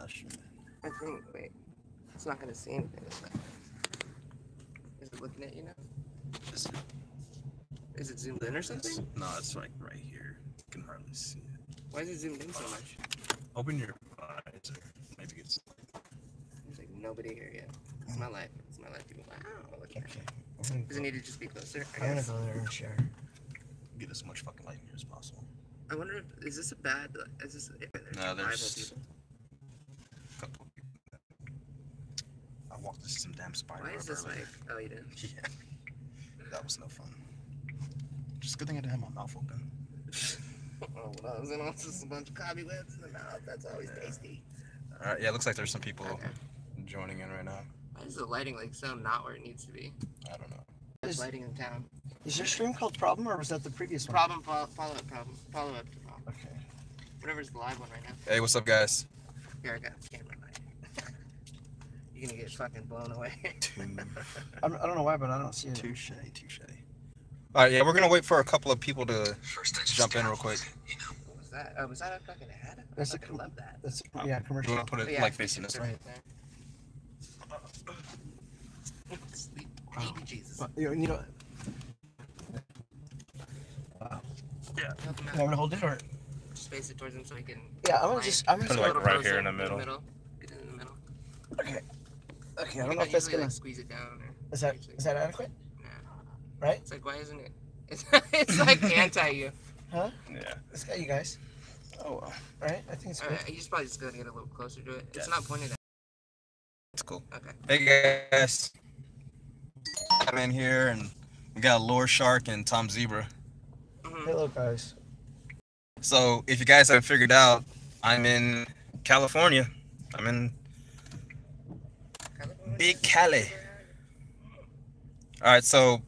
flashing. I think, wait. It's not gonna see anything. Is it looking at you now? Is it zoomed in or something? No, it's like right here. You can hardly see it. Why is it zoomed in so much? Open your visor. Maybe it's... There's like nobody here yet. It's my life. It's my life, people. Wow, look at Okay. that. Does it need to just be closer? I'm gonna go there and share. Get as much fucking light in here as possible. I wonder if, is this a bad, is this, No, there's a couple people. I walked into some damn spider. Why is this earlier. like, oh you didn't? Yeah. That was no fun. Just a good thing I didn't have my mouth open. Oh, well, I was in also a bunch of cobwebs in the mouth. That's always tasty. Alright, yeah, it looks like there's some people Okay. joining in right now. Why is the lighting like so not where it needs to be? I don't know. There's lighting in town. Is your stream called Problem, or was that the previous one? Problem, follow up problem. Follow up to problem. Okay. Whatever's the live one right now. Hey, what's up, guys? Here, I got a camera light. You're gonna get fucking blown away. I don't know why, but I don't see it. Touche. Alright, yeah, we're gonna wait for a couple of people to jump in real quick. What was that? Oh, was that a fucking ad? That's I a fucking love that. That's yeah, You commercial. wanna put it Yeah, like facing this way? right there. Sleep. Baby Jesus. You know. Wow. Yeah. You want me to hold it or? Just face it towards him so he can. Yeah, I'm gonna Put it a like little right closer here in the middle. Get it in the middle. Okay. Okay. I You don't know can if that's usually, gonna. like, squeeze it down. Or Is that adequate? Nah. Right? It's like, why isn't it? It's like anti you. Huh? Yeah. It's got you guys. Oh well. Right? I think it's good. Alright, you just probably just gotta get a little closer to it. It's not pointed at. It's cool. Okay. Hey guys. I'm in here and we got Lord Shark and Tom Zebra. Hello, guys. So if you guys haven't figured out, I'm in California. I'm in Big Cali. Alright, so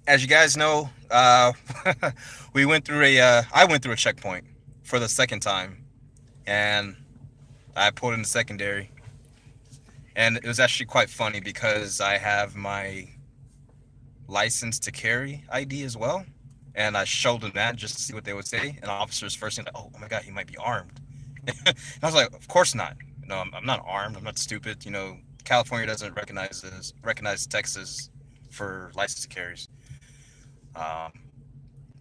as you guys know, we went through I went through a checkpoint for the second time, and I pulled in the secondary, and it was actually quite funny because I have my license to carry ID as well, and I showed them that just to see what they would say, and the officer's first thing like, oh my god, he might be armed. And I was like, of course not. No, I'm not armed. I'm not stupid. You know, California doesn't recognize Texas for license carries.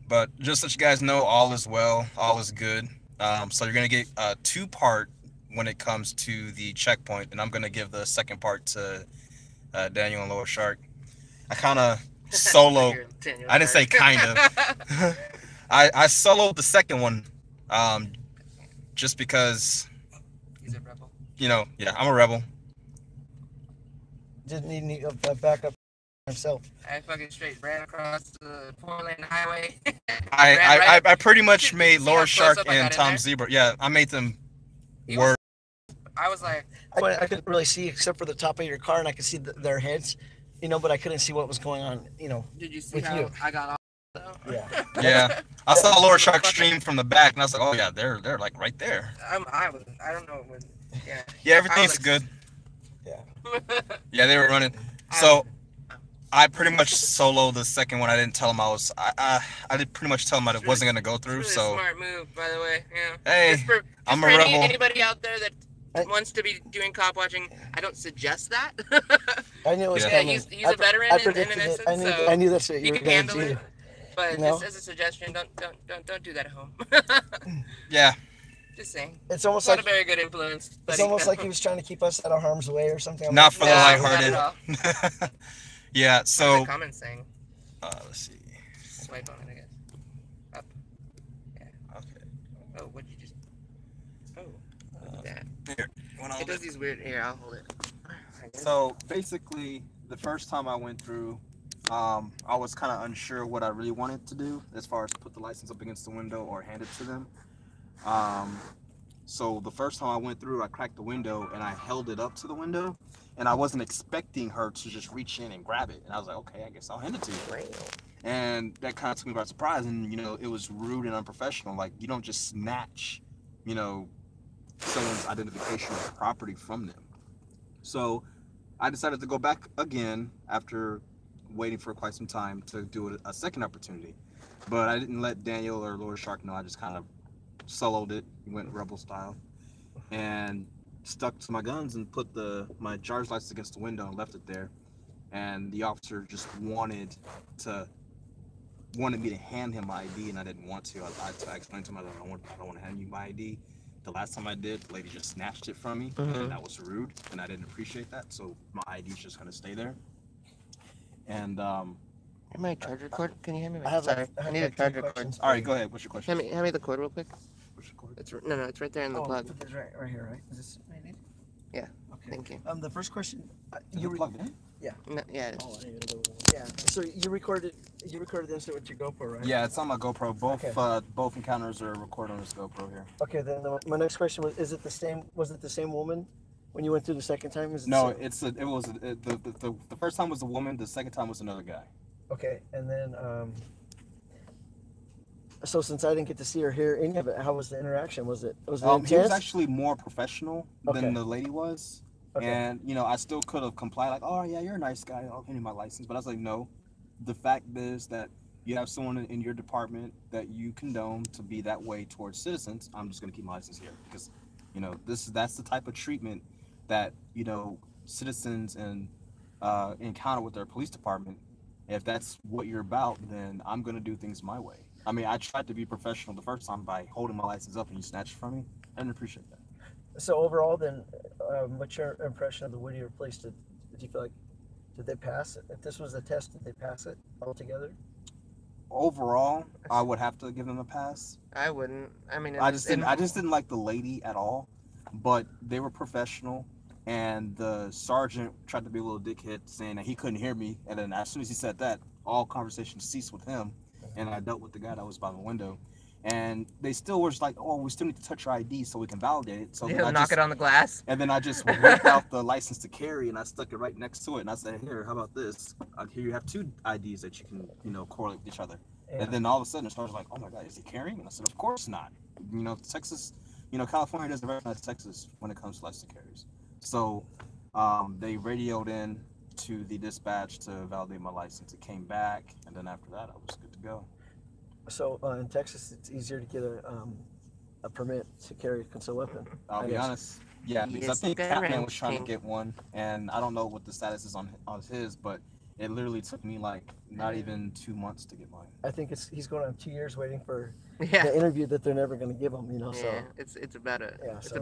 But just so you guys know, all is well, all is good. So you're gonna get a two-part when it comes to the checkpoint, and I'm gonna give the second part to Daniel and Lower Shark. I kind of solo. I didn't say kind of. I soloed the second one, just because. He's a rebel. You know, yeah, I'm a rebel. Didn't need a backup himself. I fucking straight ran across the 4-lane highway. I pretty much made See how Lower close Shark up I and got in Tom there? Zebra. Yeah, I made them He work. I was like, I couldn't really see except for the top of your car, and I could see their heads, you know, but I couldn't see what was going on, you know. did you see With how you. I got off though? Yeah. Yeah, I saw Lower Shark stream from the back, and I was like, oh yeah, they're like right there. I don't know when. Yeah. Yeah, everything's I was good. like, Yeah, they were running. So I pretty much soloed the second one. I didn't tell them I did pretty much tell them I wasn't gonna go through. It's really So a smart move, by the way. Yeah. Hey, Just for I'm a any- rebel. Anybody out there that I- wants to be doing cop watching, I don't suggest that. I knew it was Yeah, coming. he's a veteran I in predicted an it. instance, I knew that's what you you were can going handle to do. it. But You know? just as a suggestion, don't do that at home. Yeah, Just saying. It's almost Not like a very good influence. it's buddy. almost like he was trying to keep us out of harm's way or something. I'm not like, for No, the not lighthearted. at all. Yeah. What So the comments saying? let's see. Swipe on it, I guess. Up. Yeah. Okay. Oh, what'd you just? Oh, look at that. Here. It does these weird. Here, I'll hold it. I guess. So basically, the first time I went through, I was kind of unsure what I really wanted to do as far as put the license up against the window or hand it to them. So the first time I went through, I cracked the window and I held it up to the window, and I wasn't expecting her to just reach in and grab it. And I was like, okay, I guess I'll hand it to you. And that kind of took me by surprise. And, you know, it was rude and unprofessional. Like, you don't just snatch, you know, someone's identification of property from them. So I decided to go back again after waiting for quite some time to do it a second opportunity. But I didn't let Daniel or Lower Shark know. I just kind of soloed it, went rebel style. And stuck to my guns and put my driver's license against the window and left it there. And the officer just wanted me to hand him my ID, and I didn't want to. I explained to him, I don't want to hand you my ID. The last time I did, the lady just snatched it from me, and that was rude, and I didn't appreciate that. So my ID is just gonna stay there. And my charger cord? Can you hand me my? I have Sorry, I need a like charger cord. questions. all right, go ahead. What's your question? Hand me the cord real quick. What's your cord? It's it's right there in the plug. Put this right here, right? Is this what you need? Yeah. Okay. Thank you. The first question. You plugged in? No, yeah. It is. Oh, I need another one. Yeah. So you recorded the incident with your GoPro, right? Yeah, it's on my GoPro. Both Okay. Both encounters are recorded on this GoPro here. Okay. Then my next question was: is it the same? Was it the same woman when you went through the second time? Is it No, the same? the first time was a woman. The second time was another guy. Okay. And then so since I didn't get to see or hear any of it, how was the interaction? Was it He was intense? actually more professional Okay. than the lady was. Okay. And, I still could have complied, like, oh, yeah, you're a nice guy. I'll give you my license. But I was like, no. The fact is that you have someone in your department that you condone to be that way towards citizens. I'm just going to keep my license here. Because, that's the type of treatment that, citizens encounter with their police department. If that's what you're about, then I'm going to do things my way. I mean, I tried to be professional the first time by holding my license up and you snatched it from me. I didn't appreciate that. So overall, then, what's your impression of the Whittier police? Did you feel like did they pass it? If this was a test, did they pass it altogether? Overall, I would have to give them a pass. I wouldn't. I mean, I just didn't like the lady at all, but they were professional, and the sergeant tried to be a little dickhead, saying that he couldn't hear me, and then as soon as he said that, all conversation ceased with him, and I dealt with the guy that was by the window. And they still were just like, oh, we still need to touch your ID so we can validate it. So He'll knock it on the glass. And then I just whipped out the license to carry and I stuck it right next to it. And I said, here, how about this? Here you have two IDs that you can, correlate with each other. Yeah. And then all of a sudden, the sergeant's like, oh my God, is he carrying? And I said, of course not. Texas, California doesn't recognize Texas when it comes to license carriers. So they radioed in to the dispatch to validate my license. It came back. And then after that, I was good to go. So in Texas, it's easier to get a permit to carry a concealed weapon. I'll be honest. Yeah, because I think Catman was trying to get one, and I don't know what the status is on his, but it literally took me like not even 2 months to get mine. I think he's going on 2 years waiting for Yeah. the interview that they're never going to give him. Yeah, So it's about so-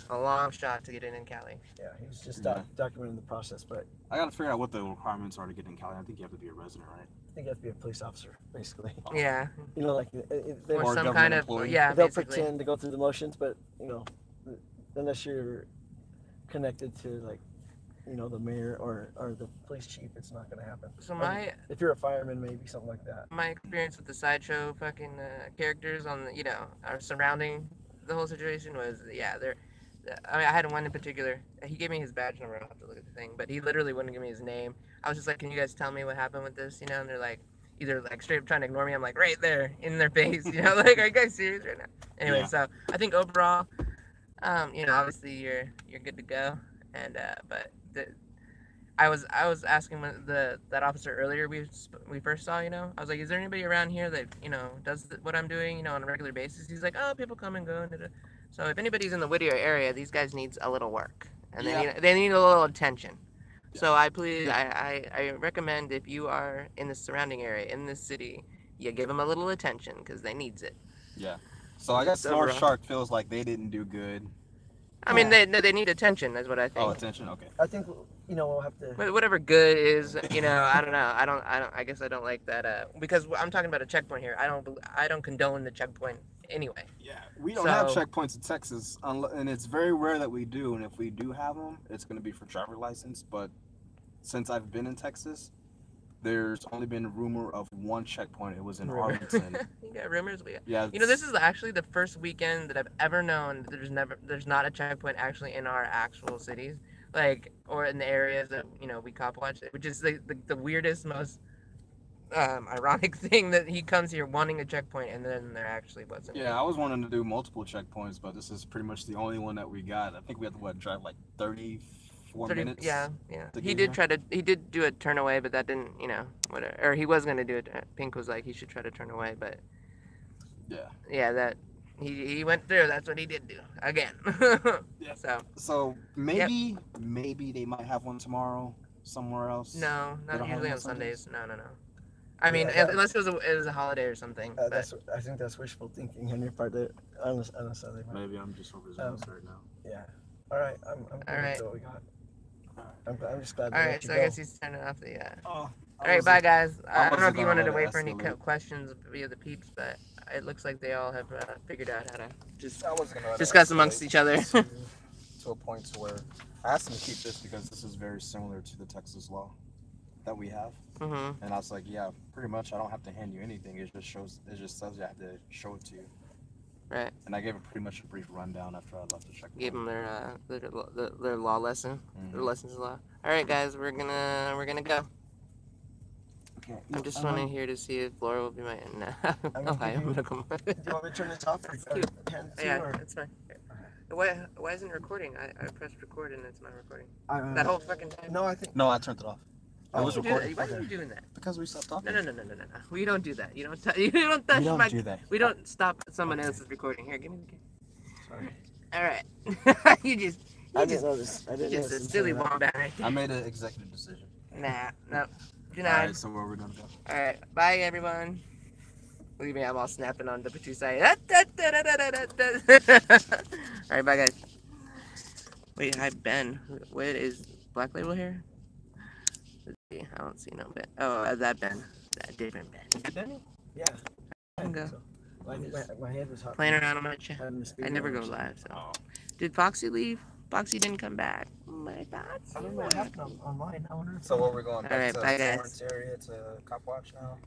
a long shot to get in Cali. yeah, he was just Yeah. documenting the process. But I gotta figure out what the requirements are to get in Cali. I think you have to be a resident, right? I think you have to be a police officer, basically. Yeah. Like they, Or Or some government kind of employee. yeah, they'll basically. pretend to go through the motions, but unless you're connected to the mayor or the police chief, it's not going to happen. So If you're a fireman, maybe something like that. my experience with the sideshow fucking characters on the are surrounding the whole situation was they're. I mean, I had one in particular. He gave me his badge number. I'll have to look at the thing, but he literally wouldn't give me his name. I was just like, "Can you guys tell me what happened with this?" And they're like, either like straight up trying to ignore me. I'm like, right there in their face, like, are you guys serious right now? Anyway, Yeah. so I think overall, obviously you're good to go, and I was asking that officer earlier we first saw, I was like, is there anybody around here that does what I'm doing on a regular basis? He's like, oh, people come and go. So if anybody's in the Whittier area, these guys needs a little work, and they need a little attention. Yeah. So I recommend if you are in the surrounding area in this city, you give them a little attention because they needs it. Yeah. So I guess Laura Shark feels like they didn't do good. I mean, they need attention. Is what I think. Oh, attention. Okay. I think we'll have to. Whatever good is, I don't know. I guess I don't like that. Because I'm talking about a checkpoint here. I don't condone the checkpoint anyway. Yeah, we don't have checkpoints in Texas, and it's very rare that we do. And if we do have them, it's going to be for driver license. But since I've been in Texas, there's only been a rumor of one checkpoint. It was in Arlington. You got rumors? Yeah. This is actually the first weekend that I've ever known that there's not a checkpoint actually in our actual cities, or in the areas that we cop watch, which is the weirdest, most ironic thing that he comes here wanting a checkpoint and then there actually wasn't. Yeah, I was wanting to do multiple checkpoints, but this is pretty much the only one that we got. I think we have to drive like 34 minutes. Yeah. He did do a turn away, but that didn't, whatever. Or he was gonna do it. Pink was like he should try to turn away, but yeah, that He went through. That's what he did do again. Yeah. So maybe they might have one tomorrow somewhere else. no, They don't not have usually them on Sundays. No. I Yeah, mean, that- unless it was a holiday or something. But that's I think that's wishful thinking on your part. That on a Sunday. Maybe I'm just overzealous right now. Yeah. All right. I'm good right. with what we got. I'm just glad. all right, so I guess he's turning off the. Oh. All right, bye guys. I don't know if you gonna wanted to let it wait for any escalate. questions via the peeps, but it looks like they all have figured out how to just I was gonna let it discuss amongst escalate each other. To a point to where I asked him to keep this because this is very similar to the Texas law that we have. Mm-hmm. And I was like, yeah, pretty much I don't have to hand you anything. It just says you have to show it to you. Right. And I gave him pretty much a brief rundown after I left the checkpoint. Gave them their law lesson, their Mhm. lessons in law. All right, guys, we're gonna go. Okay. I'm just wanting here to see if Laura will be my. No, gonna hi, I'm give gonna come. Do you want me to turn this off or cute. hand it to you, Yeah, or? it's fine. Why isn't it recording? I pressed record and it's not recording. I, That whole fucking time. No, I think. No, I turned it off. Oh, was Why do recording. that? Why are Okay. you doing that? Because we stopped talking. No. We don't do that. You don't touch. You don't touch We don't my. do that. We don't stop someone else's recording. Here, give me the. Sorry. All right. you just. I You didn't just. notice. I didn't Just notice. a silly until now. wombat right there. I made an executive decision. Nah. No. Good All night. right, so where we're gonna go? All right. Bye, everyone. Believe me, I'm all snapping on the two side. All right. Bye, guys. Wait. Hi, Ben. What is Black Label here? Let's see. I don't see no Ben. Oh, that Ben. That different Ben. Yeah. I can go. So, my head was hot. Playing around on my chat. Having the speaker I never on, go so- live, so. Did Foxy leave? Foxy didn't come back. My thoughts? I don't know what happened on mine. I wonder if. So where we going? All right, Back bye, to guys. Florence area to Cop Watch now.